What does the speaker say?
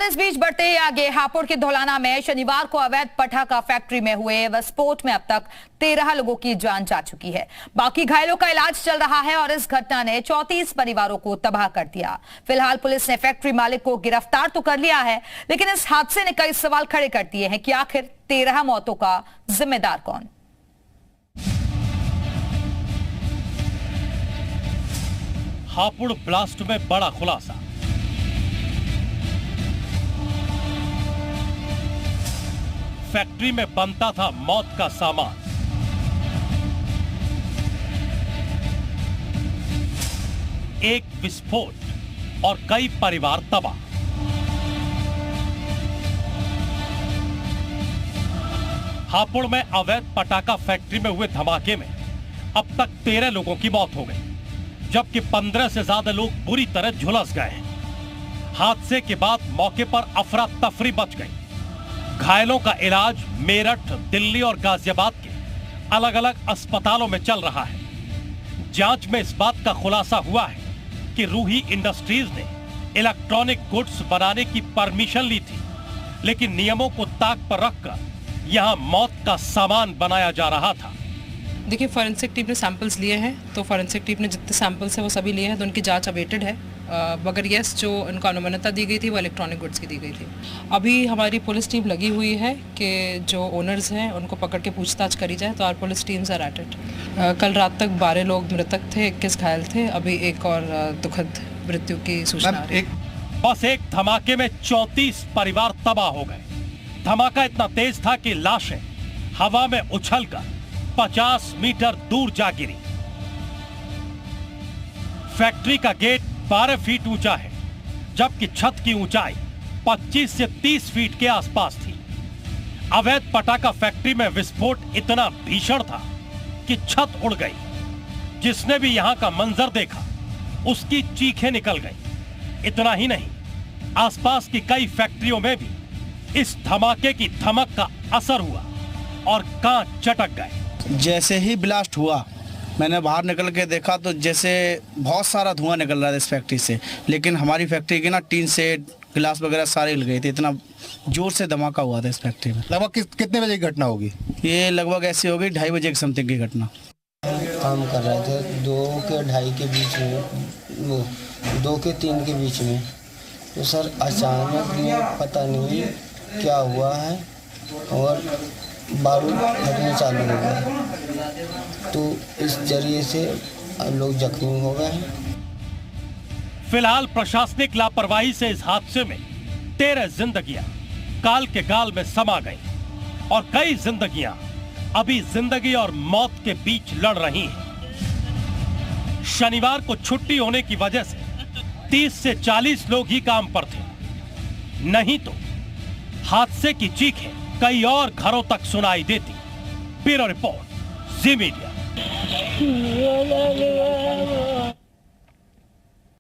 और इस बीच बढ़ते ही आगे हापुड़ के धौलाना में शनिवार को अवैध पटाखा फैक्ट्री में हुए विस्फोट में अब तक 13 लोगों की जान जा चुकी है। बाकी घायलों का इलाज चल रहा है और इस घटना ने 34 परिवारों को तबाह कर दिया। फिलहाल पुलिस ने फैक्ट्री मालिक को गिरफ्तार तो कर लिया है, लेकिन इस हादसे ने कई सवाल खड़े कर दिए हैं कि आखिर 13 मौतों का जिम्मेदार कौन। हापुड़ ब्लास्ट में बड़ा खुलासा। फैक्ट्री में बनता था मौत का सामान। एक विस्फोट और कई परिवार तबाह। हापुड़ में अवैध पटाखा फैक्ट्री में हुए धमाके में अब तक 13 लोगों की मौत हो गई, जबकि 15 से ज्यादा लोग बुरी तरह झुलस गए हैं। हादसे के बाद मौके पर अफरा तफरी मच गई। घायलों का इलाज मेरठ, दिल्ली और गाजियाबाद के अलग अलग अस्पतालों में चल रहा है। जांच में इस बात का खुलासा हुआ है कि रूही इंडस्ट्रीज ने इलेक्ट्रॉनिक गुड्स बनाने की परमिशन ली थी, लेकिन नियमों को ताक पर रखकर यहां मौत का सामान बनाया जा रहा था। देखिए, फॉरेंसिक टीम ने सैंपल्स लिए हैं, तो फॉरेंसिक टीम ने जितने सैंपल्स हैं वो सभी लिए हैं, तो उनकी जांच अवेटेड है। मगर यस, जो उनको अनुमानता दी गई थी वो इलेक्ट्रॉनिक गुड्स की दी गई थी। अभी हमारी पुलिस टीम लगी हुई है कि जो ओनर्स हैं उनको पकड़ के पूछताछ करी जाए, तो our police teams are at it. कल रात तक 12 लोग मृतक थे, 21 घायल थे। अभी एक और दुखद मृत्यु की सूचना आ रही है। बस एक धमाके में 34 परिवार तबाह हो गए। धमाका इतना तेज था कि लाशें हवा में उछलकर 50 मीटर दूर जा गिरी। फैक्ट्री का गेट 12 फीट ऊंचा है, जबकि छत की ऊंचाई 25 से 30 फीट के आसपास थी। अवैध पटाखा फैक्ट्री में विस्फोट इतना भीषण था कि छत उड़ गई। जिसने भी यहां का मंजर देखा उसकी चीखें निकल गई। इतना ही नहीं, आसपास की कई फैक्ट्रियों में भी इस धमाके की धमक का असर हुआ और कांच चटक गए। जैसे ही ब्लास्ट हुआ, मैंने बाहर निकल के देखा तो जैसे बहुत सारा धुआं निकल रहा था इस फैक्ट्री से, लेकिन हमारी फैक्ट्री की ना टीन सेट, गिलास वगैरह सारे हिल गए थे। इतना जोर से धमाका हुआ था इस फैक्ट्री में। लगभग कितने बजे की घटना होगी? ये लगभग ऐसी होगी 2:30 बजे की समथिंग की घटना। काम कर रहे थे 2 के 2:30 के बीच में, वो 2 के 3 के बीच में, तो सर अचानक में पता नहीं क्या हुआ है और बारूद फटने चालू हो गया, तो इस जरिए से लोग जख्मी हो गए हैं। फिलहाल प्रशासनिक लापरवाही से इस हादसे में 13 जिंदगियां काल के गाल में समा गईं और कई जिंदगियां अभी जिंदगी और मौत के बीच लड़ रही हैं। शनिवार को छुट्टी होने की वजह से 30 से 40 लोग ही काम पर थे, नहीं तो हादसे की चीखें कई और घरों तक सुनाई देती। ब्यूरो रिपोर्ट, जी मीडिया।